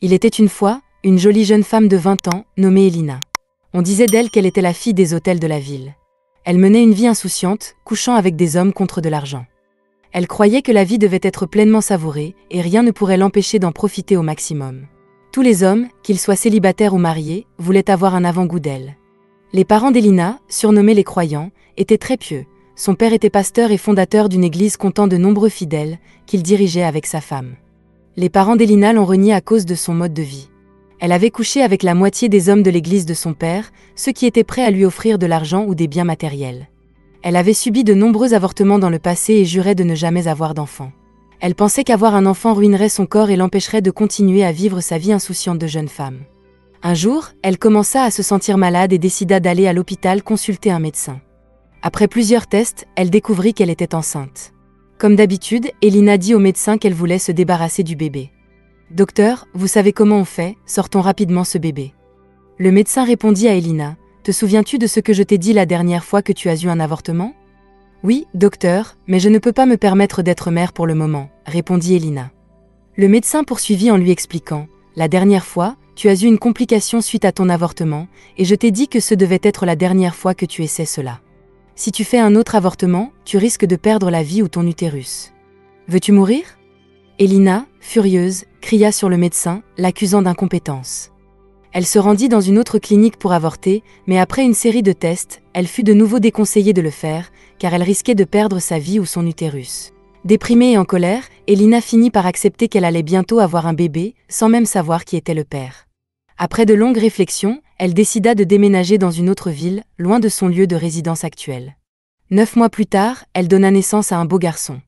Il était une fois une jolie jeune femme de 20 ans, nommée Elina. On disait d'elle qu'elle était la fille des hôtels de la ville. Elle menait une vie insouciante, couchant avec des hommes contre de l'argent. Elle croyait que la vie devait être pleinement savourée et rien ne pourrait l'empêcher d'en profiter au maximum. Tous les hommes, qu'ils soient célibataires ou mariés, voulaient avoir un avant-goût d'elle. Les parents d'Elina, surnommés les croyants, étaient très pieux. Son père était pasteur et fondateur d'une église comptant de nombreux fidèles, qu'il dirigeait avec sa femme. Les parents d'Elina l'ont reniée à cause de son mode de vie. Elle avait couché avec la moitié des hommes de l'église de son père, ceux qui étaient prêts à lui offrir de l'argent ou des biens matériels. Elle avait subi de nombreux avortements dans le passé et jurait de ne jamais avoir d'enfant. Elle pensait qu'avoir un enfant ruinerait son corps et l'empêcherait de continuer à vivre sa vie insouciante de jeune femme. Un jour, elle commença à se sentir malade et décida d'aller à l'hôpital consulter un médecin. Après plusieurs tests, elle découvrit qu'elle était enceinte. Comme d'habitude, Elina dit au médecin qu'elle voulait se débarrasser du bébé. « Docteur, vous savez comment on fait, sortons rapidement ce bébé. » Le médecin répondit à Elina. « Te souviens-tu de ce que je t'ai dit la dernière fois que tu as eu un avortement ?»« Oui, docteur, mais je ne peux pas me permettre d'être mère pour le moment, » répondit Elina. Le médecin poursuivit en lui expliquant. « La dernière fois, tu as eu une complication suite à ton avortement, et je t'ai dit que ce devait être la dernière fois que tu essaies cela. Si tu fais un autre avortement, tu risques de perdre la vie ou ton utérus. Veux-tu mourir ?» Elina, furieuse, cria sur le médecin, l'accusant d'incompétence. Elle se rendit dans une autre clinique pour avorter, mais après une série de tests, elle fut de nouveau déconseillée de le faire, car elle risquait de perdre sa vie ou son utérus. Déprimée et en colère, Elina finit par accepter qu'elle allait bientôt avoir un bébé, sans même savoir qui était le père. Après de longues réflexions, elle décida de déménager dans une autre ville, loin de son lieu de résidence actuel. 9 mois plus tard, elle donna naissance à un beau garçon.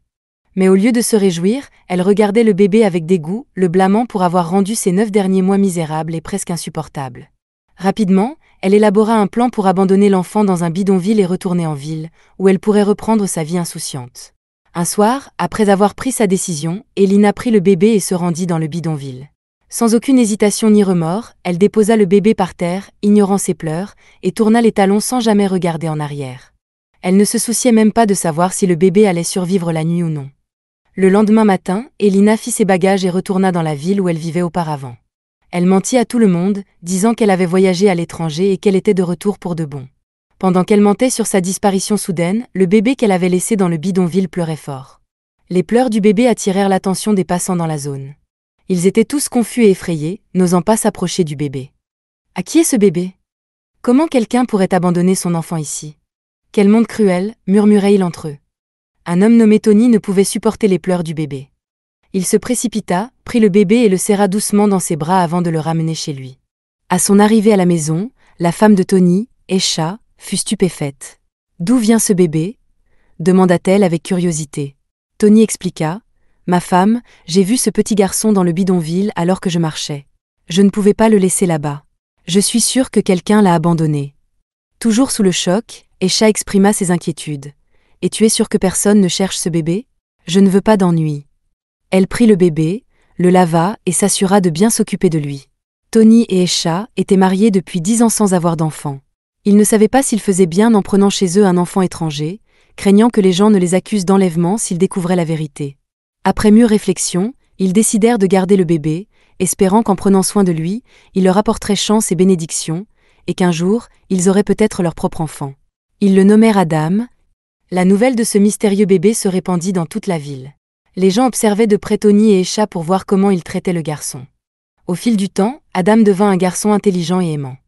Mais au lieu de se réjouir, elle regardait le bébé avec dégoût, le blâmant pour avoir rendu ses 9 derniers mois misérables et presque insupportables. Rapidement, elle élabora un plan pour abandonner l'enfant dans un bidonville et retourner en ville, où elle pourrait reprendre sa vie insouciante. Un soir, après avoir pris sa décision, Elina prit le bébé et se rendit dans le bidonville. Sans aucune hésitation ni remords, elle déposa le bébé par terre, ignorant ses pleurs, et tourna les talons sans jamais regarder en arrière. Elle ne se souciait même pas de savoir si le bébé allait survivre la nuit ou non. Le lendemain matin, Elina fit ses bagages et retourna dans la ville où elle vivait auparavant. Elle mentit à tout le monde, disant qu'elle avait voyagé à l'étranger et qu'elle était de retour pour de bon. Pendant qu'elle mentait sur sa disparition soudaine, le bébé qu'elle avait laissé dans le bidonville pleurait fort. Les pleurs du bébé attirèrent l'attention des passants dans la zone. Ils étaient tous confus et effrayés, n'osant pas s'approcher du bébé. « À qui est ce bébé ? Comment quelqu'un pourrait abandonner son enfant ici ? Quel monde cruel !» murmuraient-ils entre eux. Un homme nommé Tony ne pouvait supporter les pleurs du bébé. Il se précipita, prit le bébé et le serra doucement dans ses bras avant de le ramener chez lui. À son arrivée à la maison, la femme de Tony, Esha, fut stupéfaite. « D'où vient ce bébé ?» demanda-t-elle avec curiosité. Tony expliqua. « Ma femme, j'ai vu ce petit garçon dans le bidonville alors que je marchais. Je ne pouvais pas le laisser là-bas. Je suis sûre que quelqu'un l'a abandonné. » Toujours sous le choc, Esha exprima ses inquiétudes. « Et tu es sûre que personne ne cherche ce bébé ? Je ne veux pas d'ennui. » Elle prit le bébé, le lava et s'assura de bien s'occuper de lui. Tony et Esha étaient mariés depuis 10 ans sans avoir d'enfant. Ils ne savaient pas s'ils faisaient bien en prenant chez eux un enfant étranger, craignant que les gens ne les accusent d'enlèvement s'ils découvraient la vérité. Après mûre réflexion, ils décidèrent de garder le bébé, espérant qu'en prenant soin de lui, il leur apporterait chance et bénédiction, et qu'un jour, ils auraient peut-être leur propre enfant. Ils le nommèrent Adam. La nouvelle de ce mystérieux bébé se répandit dans toute la ville. Les gens observaient de près Tony et Esha pour voir comment ils traitaient le garçon. Au fil du temps, Adam devint un garçon intelligent et aimant.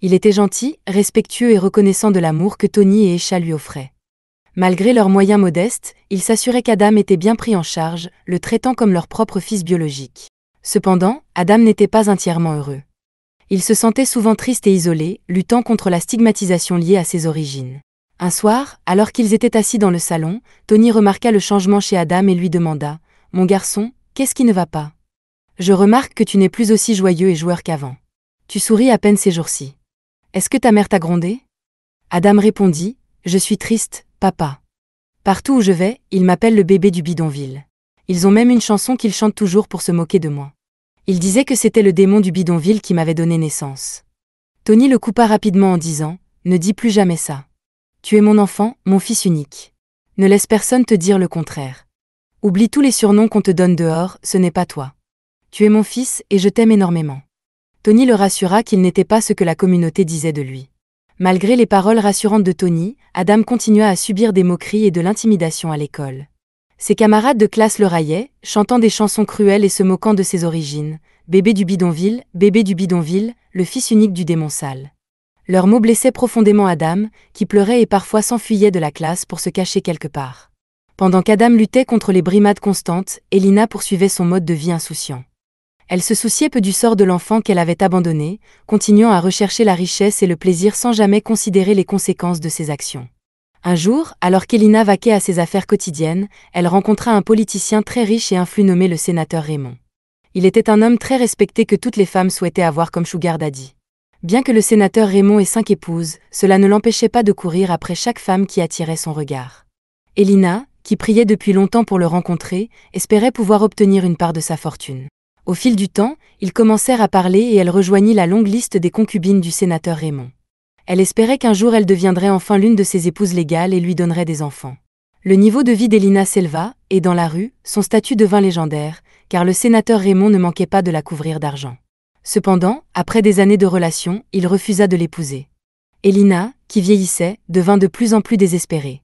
Il était gentil, respectueux et reconnaissant de l'amour que Tony et Esha lui offraient. Malgré leurs moyens modestes, ils s'assuraient qu'Adam était bien pris en charge, le traitant comme leur propre fils biologique. Cependant, Adam n'était pas entièrement heureux. Il se sentait souvent triste et isolé, luttant contre la stigmatisation liée à ses origines. Un soir, alors qu'ils étaient assis dans le salon, Tony remarqua le changement chez Adam et lui demanda « Mon garçon, qu'est-ce qui ne va pas ? Je remarque que tu n'es plus aussi joyeux et joueur qu'avant. Tu souris à peine ces jours-ci. Est-ce que ta mère t'a grondé ?» Adam répondit « Je suis triste, papa. Partout où je vais, ils m'appellent le bébé du bidonville. Ils ont même une chanson qu'ils chantent toujours pour se moquer de moi. Ils disaient que c'était le démon du bidonville qui m'avait donné naissance. » Tony le coupa rapidement en disant « Ne dis plus jamais ça. Tu es mon enfant, mon fils unique. Ne laisse personne te dire le contraire. Oublie tous les surnoms qu'on te donne dehors, ce n'est pas toi. Tu es mon fils et je t'aime énormément. Tony le rassura qu'il n'était pas ce que la communauté disait de lui. Malgré les paroles rassurantes de Tony, Adam continua à subir des moqueries et de l'intimidation à l'école. Ses camarades de classe le raillaient, chantant des chansons cruelles et se moquant de ses origines. Bébé du bidonville, le fils unique du démon sale. Leurs mots blessaient profondément Adam, qui pleurait et parfois s'enfuyait de la classe pour se cacher quelque part. Pendant qu'Adam luttait contre les brimades constantes, Elina poursuivait son mode de vie insouciant. Elle se souciait peu du sort de l'enfant qu'elle avait abandonné, continuant à rechercher la richesse et le plaisir sans jamais considérer les conséquences de ses actions. Un jour, alors qu'Elina vaquait à ses affaires quotidiennes, elle rencontra un politicien très riche et influent nommé le sénateur Raymond. Il était un homme très respecté que toutes les femmes souhaitaient avoir comme sugar daddy. Bien que le sénateur Raymond ait 5 épouses, cela ne l'empêchait pas de courir après chaque femme qui attirait son regard. Elina, qui priait depuis longtemps pour le rencontrer, espérait pouvoir obtenir une part de sa fortune. Au fil du temps, ils commencèrent à parler et elle rejoignit la longue liste des concubines du sénateur Raymond. Elle espérait qu'un jour elle deviendrait enfin l'une de ses épouses légales et lui donnerait des enfants. Le niveau de vie d'Elina s'éleva, et dans la rue, son statut devint légendaire, car le sénateur Raymond ne manquait pas de la couvrir d'argent. Cependant, après des années de relations, il refusa de l'épouser. Elina, qui vieillissait, devint de plus en plus désespérée.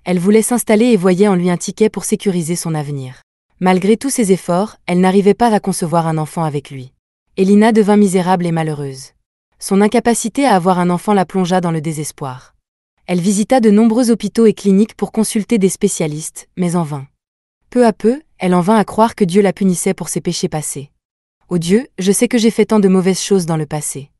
Elle voulait s'installer et voyait en lui un ticket pour sécuriser son avenir. Malgré tous ses efforts, elle n'arrivait pas à concevoir un enfant avec lui. Elina devint misérable et malheureuse. Son incapacité à avoir un enfant la plongea dans le désespoir. Elle visita de nombreux hôpitaux et cliniques pour consulter des spécialistes, mais en vain. Peu à peu, elle en vint à croire que Dieu la punissait pour ses péchés passés. « Ô Dieu, je sais que j'ai fait tant de mauvaises choses dans le passé.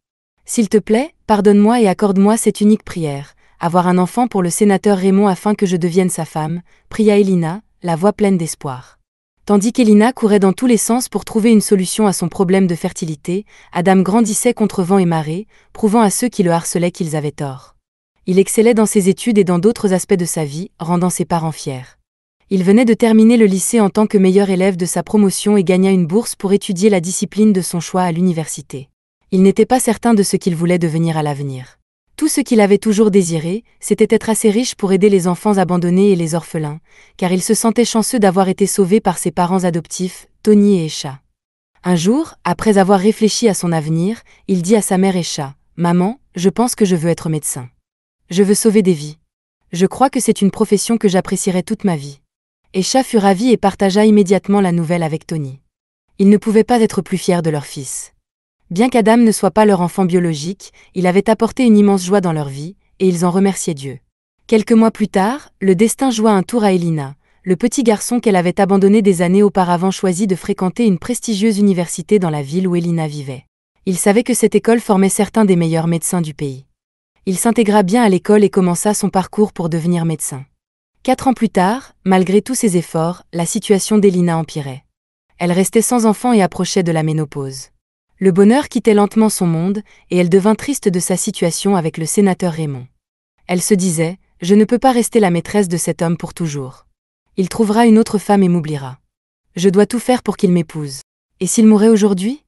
S'il te plaît, pardonne-moi et accorde-moi cette unique prière, avoir un enfant pour le sénateur Raymond afin que je devienne sa femme », pria Elina, la voix pleine d'espoir. Tandis qu'Elina courait dans tous les sens pour trouver une solution à son problème de fertilité, Adam grandissait contre vent et marée, prouvant à ceux qui le harcelaient qu'ils avaient tort. Il excellait dans ses études et dans d'autres aspects de sa vie, rendant ses parents fiers. Il venait de terminer le lycée en tant que meilleur élève de sa promotion et gagna une bourse pour étudier la discipline de son choix à l'université. Il n'était pas certain de ce qu'il voulait devenir à l'avenir. Tout ce qu'il avait toujours désiré, c'était être assez riche pour aider les enfants abandonnés et les orphelins, car il se sentait chanceux d'avoir été sauvé par ses parents adoptifs, Tony et Esha. Un jour, après avoir réfléchi à son avenir, il dit à sa mère Esha, « Maman, je pense que je veux être médecin. Je veux sauver des vies. Je crois que c'est une profession que j'apprécierai toute ma vie. » Esha fut ravie et partagea immédiatement la nouvelle avec Tony. Ils ne pouvaient pas être plus fiers de leur fils. Bien qu'Adam ne soit pas leur enfant biologique, il avait apporté une immense joie dans leur vie, et ils en remerciaient Dieu. Quelques mois plus tard, le destin joua un tour à Elina. Le petit garçon qu'elle avait abandonné des années auparavant choisit de fréquenter une prestigieuse université dans la ville où Elina vivait. Il savait que cette école formait certains des meilleurs médecins du pays. Il s'intégra bien à l'école et commença son parcours pour devenir médecin. 4 ans plus tard, malgré tous ses efforts, la situation d'Elina empirait. Elle restait sans enfant et approchait de la ménopause. Le bonheur quittait lentement son monde, et elle devint triste de sa situation avec le sénateur Raymond. Elle se disait, « Je ne peux pas rester la maîtresse de cet homme pour toujours. Il trouvera une autre femme et m'oubliera. Je dois tout faire pour qu'il m'épouse. Et s'il mourait aujourd'hui ?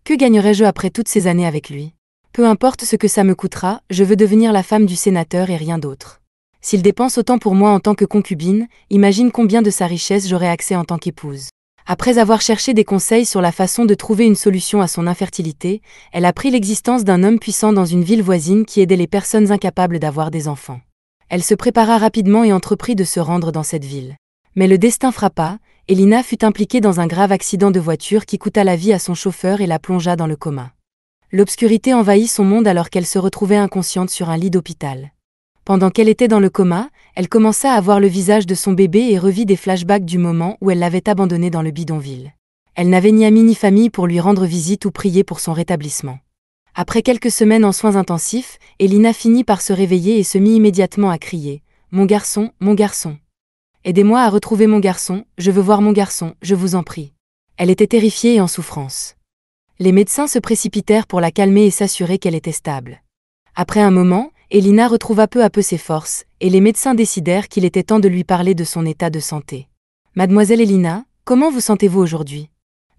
Que gagnerais-je après toutes ces années avec lui ? Peu importe ce que ça me coûtera, je veux devenir la femme du sénateur et rien d'autre. S'il dépense autant pour moi en tant que concubine, imagine combien de sa richesse j'aurais accès en tant qu'épouse. » Après avoir cherché des conseils sur la façon de trouver une solution à son infertilité, elle apprit l'existence d'un homme puissant dans une ville voisine qui aidait les personnes incapables d'avoir des enfants. Elle se prépara rapidement et entreprit de se rendre dans cette ville. Mais le destin frappa, Elina fut impliquée dans un grave accident de voiture qui coûta la vie à son chauffeur et la plongea dans le coma. L'obscurité envahit son monde alors qu'elle se retrouvait inconsciente sur un lit d'hôpital. Pendant qu'elle était dans le coma, elle commença à voir le visage de son bébé et revit des flashbacks du moment où elle l'avait abandonné dans le bidonville. Elle n'avait ni amis ni famille pour lui rendre visite ou prier pour son rétablissement. Après quelques semaines en soins intensifs, Elina finit par se réveiller et se mit immédiatement à crier « Mon garçon, aidez-moi à retrouver mon garçon, je veux voir mon garçon, je vous en prie. » Elle était terrifiée et en souffrance. Les médecins se précipitèrent pour la calmer et s'assurer qu'elle était stable. Après un moment, Elina retrouva peu à peu ses forces, et les médecins décidèrent qu'il était temps de lui parler de son état de santé. « Mademoiselle Elina, comment vous sentez-vous aujourd'hui ?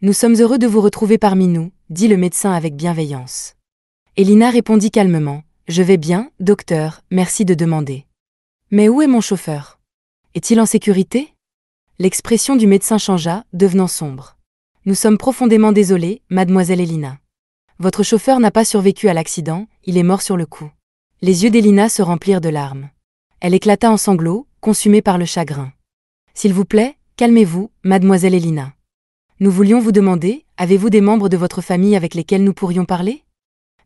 Nous sommes heureux de vous retrouver parmi nous, » dit le médecin avec bienveillance. Elina répondit calmement, « Je vais bien, docteur, merci de demander. Mais où est mon chauffeur ? Est-il en sécurité ?» L'expression du médecin changea, devenant sombre. Nous sommes profondément désolés, mademoiselle Elina. Votre chauffeur n'a pas survécu à l'accident, il est mort sur le coup. Les yeux d'Elina se remplirent de larmes. Elle éclata en sanglots, consumée par le chagrin. S'il vous plaît, calmez-vous, mademoiselle Elina. Nous voulions vous demander, avez-vous des membres de votre famille avec lesquels nous pourrions parler?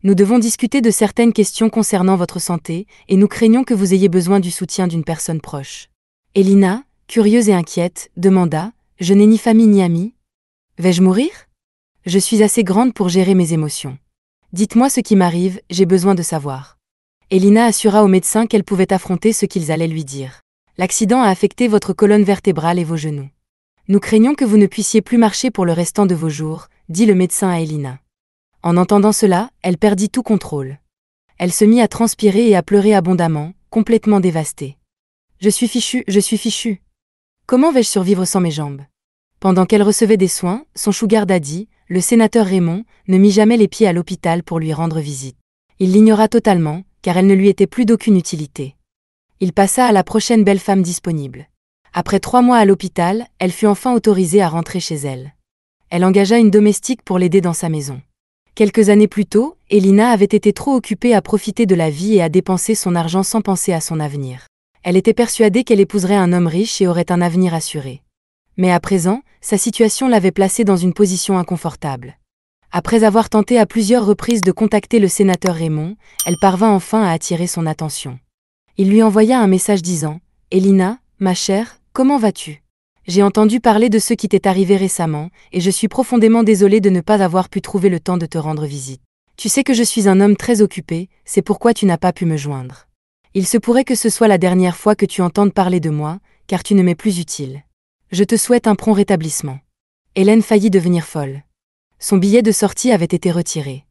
Nous devons discuter de certaines questions concernant votre santé, et nous craignons que vous ayez besoin du soutien d'une personne proche. Elina, curieuse et inquiète, demanda, je n'ai ni famille ni amis. Vais-je mourir? Je suis assez grande pour gérer mes émotions. Dites-moi ce qui m'arrive, j'ai besoin de savoir. Elina assura au médecin qu'elle pouvait affronter ce qu'ils allaient lui dire. L'accident a affecté votre colonne vertébrale et vos genoux. Nous craignons que vous ne puissiez plus marcher pour le restant de vos jours, dit le médecin à Elina. En entendant cela, elle perdit tout contrôle. Elle se mit à transpirer et à pleurer abondamment, complètement dévastée. Je suis fichue. Comment vais-je survivre sans mes jambes? Pendant qu'elle recevait des soins, son sugar daddy, le sénateur Raymond, ne mit jamais les pieds à l'hôpital pour lui rendre visite. Il l'ignora totalement, car elle ne lui était plus d'aucune utilité. Il passa à la prochaine belle femme disponible. Après 3 mois à l'hôpital, elle fut enfin autorisée à rentrer chez elle. Elle engagea une domestique pour l'aider dans sa maison. Quelques années plus tôt, Elina avait été trop occupée à profiter de la vie et à dépenser son argent sans penser à son avenir. Elle était persuadée qu'elle épouserait un homme riche et aurait un avenir assuré. Mais à présent, sa situation l'avait placée dans une position inconfortable. Après avoir tenté à plusieurs reprises de contacter le sénateur Raymond, elle parvint enfin à attirer son attention. Il lui envoya un message disant « Elina, ma chère, comment vas-tu? J'ai entendu parler de ce qui t'est arrivé récemment, et je suis profondément désolée de ne pas avoir pu trouver le temps de te rendre visite. Tu sais que je suis un homme très occupé, c'est pourquoi tu n'as pas pu me joindre. Il se pourrait que ce soit la dernière fois que tu entendes parler de moi, car tu ne m'es plus utile. Je te souhaite un prompt rétablissement. » Hélène faillit devenir folle. Son billet de sortie avait été retiré.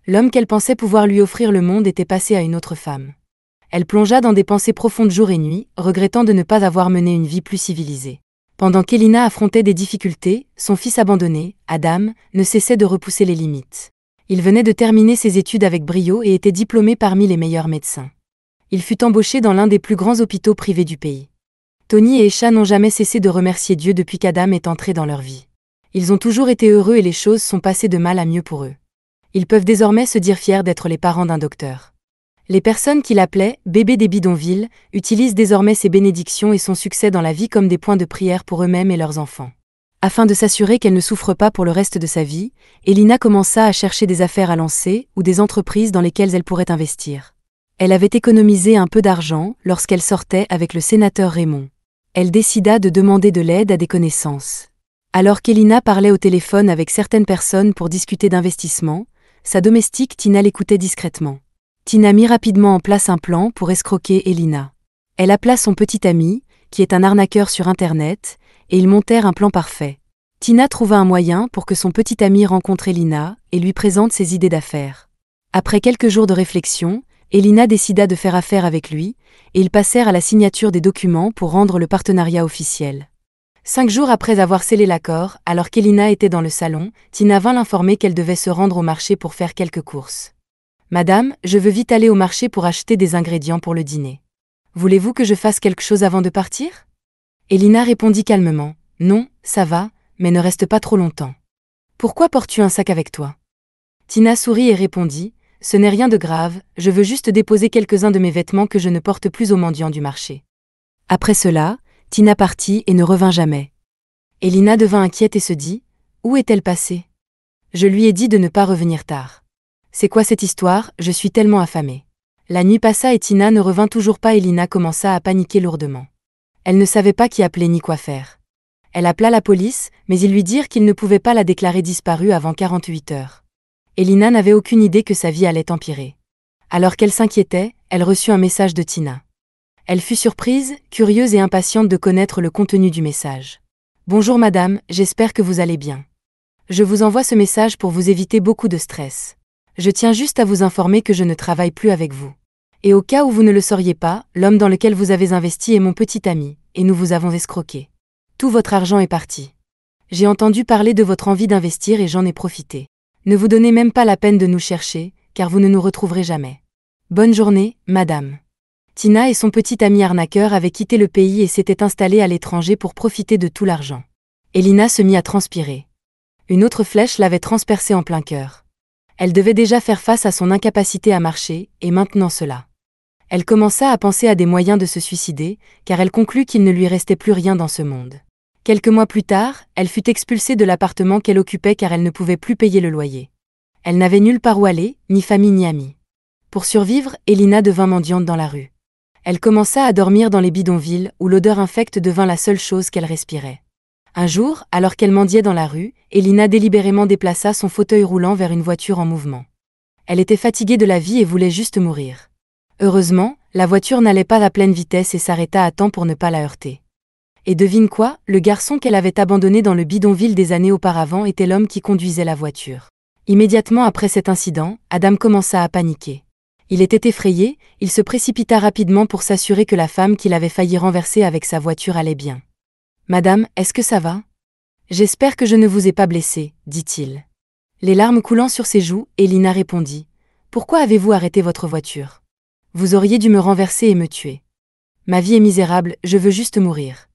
L'homme qu'elle pensait pouvoir lui offrir le monde était passé à une autre femme. Elle plongea dans des pensées profondes jour et nuit, regrettant de ne pas avoir mené une vie plus civilisée. Pendant qu'Elina affrontait des difficultés, son fils abandonné, Adam, ne cessait de repousser les limites. Il venait de terminer ses études avec brio et était diplômé parmi les meilleurs médecins. Il fut embauché dans l'un des plus grands hôpitaux privés du pays. Tony et Esha n'ont jamais cessé de remercier Dieu depuis qu'Adam est entré dans leur vie. Ils ont toujours été heureux et les choses sont passées de mal à mieux pour eux. Ils peuvent désormais se dire fiers d'être les parents d'un docteur. Les personnes qu'il appelait « bébé des bidonvilles » utilisent désormais ses bénédictions et son succès dans la vie comme des points de prière pour eux-mêmes et leurs enfants. Afin de s'assurer qu'elle ne souffre pas pour le reste de sa vie, Elina commença à chercher des affaires à lancer ou des entreprises dans lesquelles elle pourrait investir. Elle avait économisé un peu d'argent lorsqu'elle sortait avec le sénateur Raymond. Elle décida de demander de l'aide à des connaissances. Alors qu'Elina parlait au téléphone avec certaines personnes pour discuter d'investissement, sa domestique Tina l'écoutait discrètement. Tina mit rapidement en place un plan pour escroquer Elina. Elle appela son petit ami, qui est un arnaqueur sur Internet, et ils montèrent un plan parfait. Tina trouva un moyen pour que son petit ami rencontre Elina et lui présente ses idées d'affaires. Après quelques jours de réflexion, Elina décida de faire affaire avec lui, et ils passèrent à la signature des documents pour rendre le partenariat officiel. 5 jours après avoir scellé l'accord, alors qu'Elina était dans le salon, Tina vint l'informer qu'elle devait se rendre au marché pour faire quelques courses. « Madame, je veux vite aller au marché pour acheter des ingrédients pour le dîner. Voulez-vous que je fasse quelque chose avant de partir ?» Elina répondit calmement. « Non, ça va, mais ne reste pas trop longtemps. Pourquoi portes-tu un sac avec toi ?» Tina sourit et répondit. « Ce n'est rien de grave, je veux juste déposer quelques-uns de mes vêtements que je ne porte plus aux mendiants du marché. » Après cela, Tina partit et ne revint jamais. Elina devint inquiète et se dit « Où est-elle passée? Je lui ai dit de ne pas revenir tard. C'est quoi cette histoire? Je suis tellement affamée. » La nuit passa et Tina ne revint toujours pas. Elina commença à paniquer lourdement. Elle ne savait pas qui appeler ni quoi faire. Elle appela la police, mais ils lui dirent qu'ils ne pouvaient pas la déclarer disparue avant 48 heures. Elina n'avait aucune idée que sa vie allait empirer. Alors qu'elle s'inquiétait, elle reçut un message de Tina. Elle fut surprise, curieuse et impatiente de connaître le contenu du message. « Bonjour madame, j'espère que vous allez bien. Je vous envoie ce message pour vous éviter beaucoup de stress. Je tiens juste à vous informer que je ne travaille plus avec vous. Et au cas où vous ne le sauriez pas, l'homme dans lequel vous avez investi est mon petit ami, et nous vous avons escroqué. Tout votre argent est parti. J'ai entendu parler de votre envie d'investir et j'en ai profité. Ne vous donnez même pas la peine de nous chercher, car vous ne nous retrouverez jamais. Bonne journée, madame. » Tina et son petit ami arnaqueur avaient quitté le pays et s'étaient installés à l'étranger pour profiter de tout l'argent. Elina se mit à transpirer. Une autre flèche l'avait transpercée en plein cœur. Elle devait déjà faire face à son incapacité à marcher, et maintenant cela. Elle commença à penser à des moyens de se suicider, car elle conclut qu'il ne lui restait plus rien dans ce monde. Quelques mois plus tard, elle fut expulsée de l'appartement qu'elle occupait car elle ne pouvait plus payer le loyer. Elle n'avait nulle part où aller, ni famille ni amis. Pour survivre, Elina devint mendiante dans la rue. Elle commença à dormir dans les bidonvilles, où l'odeur infecte devint la seule chose qu'elle respirait. Un jour, alors qu'elle mendiait dans la rue, Elina délibérément déplaça son fauteuil roulant vers une voiture en mouvement. Elle était fatiguée de la vie et voulait juste mourir. Heureusement, la voiture n'allait pas à pleine vitesse et s'arrêta à temps pour ne pas la heurter. Et devine quoi, le garçon qu'elle avait abandonné dans le bidonville des années auparavant était l'homme qui conduisait la voiture. Immédiatement après cet incident, Adam commença à paniquer. Il était effrayé, il se précipita rapidement pour s'assurer que la femme qu'il avait failli renverser avec sa voiture allait bien. « Madame, est-ce que ça va ? J'espère que je ne vous ai pas blessée, dit-il. Les larmes coulant sur ses joues, Elina répondit. « Pourquoi avez-vous arrêté votre voiture ? Vous auriez dû me renverser et me tuer. Ma vie est misérable, je veux juste mourir. »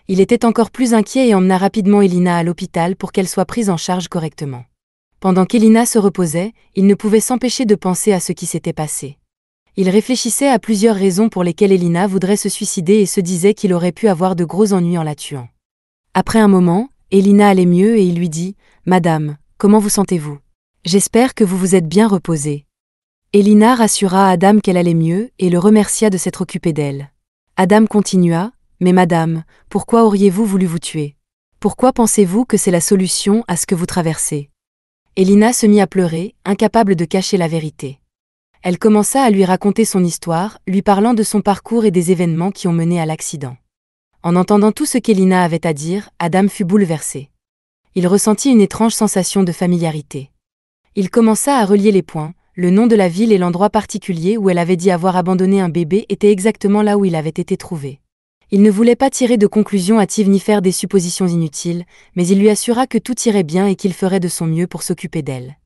Il était encore plus inquiet et emmena rapidement Elina à l'hôpital pour qu'elle soit prise en charge correctement. Pendant qu'Elina se reposait, il ne pouvait s'empêcher de penser à ce qui s'était passé. Il réfléchissait à plusieurs raisons pour lesquelles Elina voudrait se suicider et se disait qu'il aurait pu avoir de gros ennuis en la tuant. Après un moment, Elina allait mieux et il lui dit « Madame, comment vous sentez-vous ? J'espère que vous vous êtes bien reposée. » Elina rassura Adam qu'elle allait mieux et le remercia de s'être occupé d'elle. Adam continua « Mais madame, pourquoi auriez-vous voulu vous tuer ? Pourquoi pensez-vous que c'est la solution à ce que vous traversez ? » Elina se mit à pleurer, incapable de cacher la vérité. Elle commença à lui raconter son histoire, lui parlant de son parcours et des événements qui ont mené à l'accident. En entendant tout ce qu'Elina avait à dire, Adam fut bouleversé. Il ressentit une étrange sensation de familiarité. Il commença à relier les points, le nom de la ville et l'endroit particulier où elle avait dit avoir abandonné un bébé était exactement là où il avait été trouvé. Il ne voulait pas tirer de conclusions hâtives ni faire des suppositions inutiles, mais il lui assura que tout irait bien et qu'il ferait de son mieux pour s'occuper d'elle.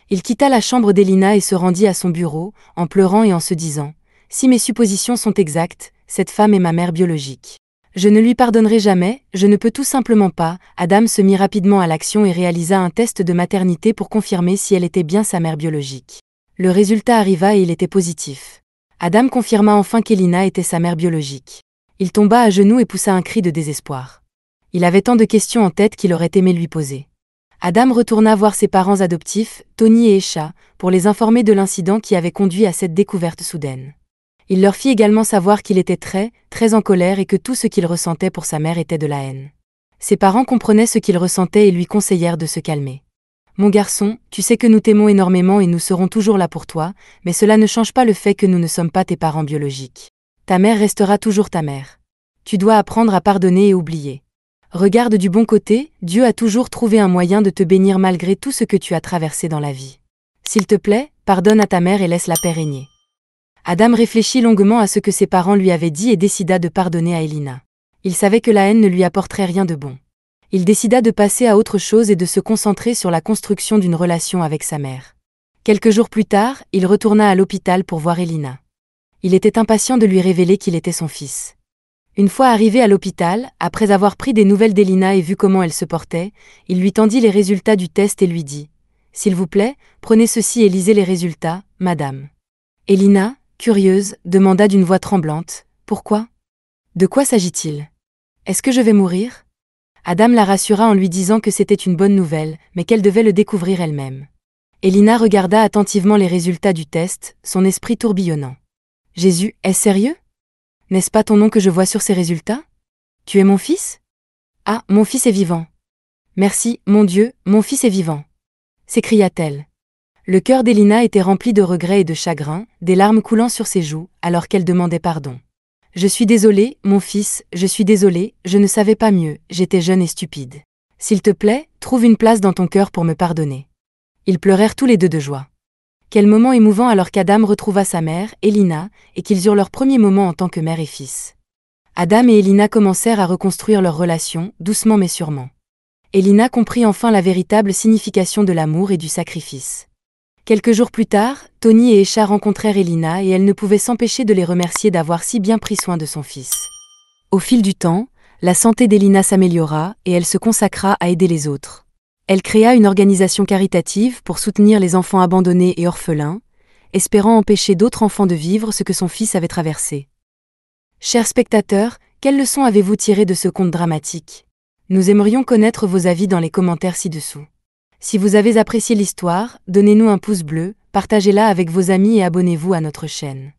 Il quitta la chambre d'Elina et se rendit à son bureau, en pleurant et en se disant « Si mes suppositions sont exactes, cette femme est ma mère biologique. Je ne lui pardonnerai jamais, je ne peux tout simplement pas. » Adam se mit rapidement à l'action et réalisa un test de maternité pour confirmer si elle était bien sa mère biologique. Le résultat arriva et il était positif. Adam confirma enfin qu'Elina était sa mère biologique. Il tomba à genoux et poussa un cri de désespoir. Il avait tant de questions en tête qu'il aurait aimé lui poser. Adam retourna voir ses parents adoptifs, Tony et Esha, pour les informer de l'incident qui avait conduit à cette découverte soudaine. Il leur fit également savoir qu'il était très en colère et que tout ce qu'il ressentait pour sa mère était de la haine. Ses parents comprenaient ce qu'il ressentait et lui conseillèrent de se calmer. « Mon garçon, tu sais que nous t'aimons énormément et nous serons toujours là pour toi, mais cela ne change pas le fait que nous ne sommes pas tes parents biologiques. Ta mère restera toujours ta mère. Tu dois apprendre à pardonner et oublier. Regarde du bon côté, Dieu a toujours trouvé un moyen de te bénir malgré tout ce que tu as traversé dans la vie. S'il te plaît, pardonne à ta mère et laisse la paix régner. » Adam réfléchit longuement à ce que ses parents lui avaient dit et décida de pardonner à Elina. Il savait que la haine ne lui apporterait rien de bon. Il décida de passer à autre chose et de se concentrer sur la construction d'une relation avec sa mère. Quelques jours plus tard, il retourna à l'hôpital pour voir Elina. Il était impatient de lui révéler qu'il était son fils. Une fois arrivé à l'hôpital, après avoir pris des nouvelles d'Elina et vu comment elle se portait, il lui tendit les résultats du test et lui dit « S'il vous plaît, prenez ceci et lisez les résultats, madame. » Elina, curieuse, demanda d'une voix tremblante « Pourquoi ? De quoi s'agit-il ? Est-ce que je vais mourir ?» Adam la rassura en lui disant que c'était une bonne nouvelle, mais qu'elle devait le découvrir elle-même. Elina regarda attentivement les résultats du test, son esprit tourbillonnant. « Jésus, est-ce sérieux ? N'est-ce pas ton nom que je vois sur ces résultats ? Tu es mon fils ? Ah, mon fils est vivant. Merci, mon Dieu, mon fils est vivant. » s'écria-t-elle. Le cœur d'Elina était rempli de regrets et de chagrin, des larmes coulant sur ses joues, alors qu'elle demandait pardon. « Je suis désolée, mon fils, je suis désolée, je ne savais pas mieux, j'étais jeune et stupide. S'il te plaît, trouve une place dans ton cœur pour me pardonner. » Ils pleurèrent tous les deux de joie. Quel moment émouvant alors qu'Adam retrouva sa mère, Elina, et qu'ils eurent leur premier moment en tant que mère et fils. Adam et Elina commencèrent à reconstruire leur relation, doucement mais sûrement. Elina comprit enfin la véritable signification de l'amour et du sacrifice. Quelques jours plus tard, Tony et Esha rencontrèrent Elina et elle ne pouvait s'empêcher de les remercier d'avoir si bien pris soin de son fils. Au fil du temps, la santé d'Elina s'améliora et elle se consacra à aider les autres. Elle créa une organisation caritative pour soutenir les enfants abandonnés et orphelins, espérant empêcher d'autres enfants de vivre ce que son fils avait traversé. Chers spectateurs, quelles leçons avez-vous tirées de ce conte dramatique? Nous aimerions connaître vos avis dans les commentaires ci-dessous. Si vous avez apprécié l'histoire, donnez-nous un pouce bleu, partagez-la avec vos amis et abonnez-vous à notre chaîne.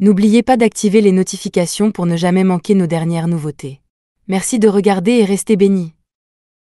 N'oubliez pas d'activer les notifications pour ne jamais manquer nos dernières nouveautés. Merci de regarder et restez bénis.